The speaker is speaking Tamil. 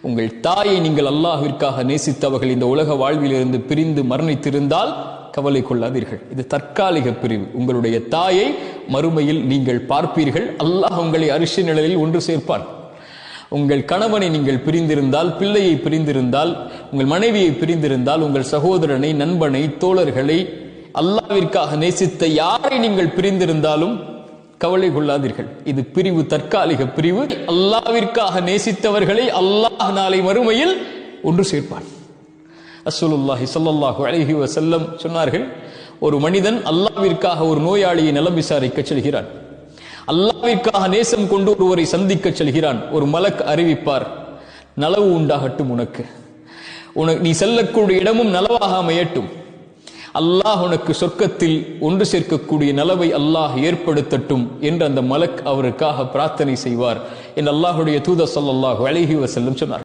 உங்கள் தாயை நீங்கள் அல்லாஹ்விற்காக நேசித்தவர்கள் இந்த உலக வாழ்விலிருந்து பிரிந்து மரணித்திருந்தால் கவலை கொள்ளாதீர்கள். இது தற்காலிக பிரிவு. உங்களுடைய தாயை மறுமையில் நீங்கள் பார்ப்பீர்கள். அல்லாஹ் உங்களை அரிசி நிழலில் ஒன்று சேர்ப்பான். உங்கள் கணவனை நீங்கள் பிரிந்திருந்தால், பிள்ளையை பிரிந்திருந்தால், உங்கள் மனைவியை பிரிந்திருந்தால், உங்கள் சகோதரனை, நண்பனை, தோழர்களை, அல்லாஹ்விற்காக நேசித்த யாரை நீங்கள் பிரிந்திருந்தாலும் கவலை கொள்ளாதீர்கள். இது பிரிவு, தற்காலிக பிரிவு. அல்லாஹ்விற்காக நேசித்தவர்களை அல்லாஹ் நாளை மறுமையில் ஒன்று சேர்ப்பான். ரசூலுல்லாஹி ஸல்லல்லாஹு அலைஹி வஸல்லம் சொன்னார்கள், ஒரு மனிதன் அல்லாஹ்விற்காக ஒரு நோயாளியை நலம் விசாரிக்க செல்கிறான். அல்லாஹ்விற்காக நேசம் கொண்டு ஒருவரை சந்திக்க செல்கிறான். ஒரு மலக் அறிவிப்பார், நலவு உண்டாகட்டும், உனக்கு நீ செல்லக்கூடிய இடமும் நலவாக அமையட்டும், அல்லாஹ் உனக்கு சொர்க்கத்தில் ஒன்று சேர்க்கக்கூடிய நலவை அல்லாஹ் ஏற்படுத்தட்டும் என்று அந்த மலக் அவருக்காக பிரார்த்தனை செய்வார் என்று அல்லாஹ்வுடைய தூதர் ஸல்லல்லாஹு அலைஹி வஸல்லம் சொன்னார்.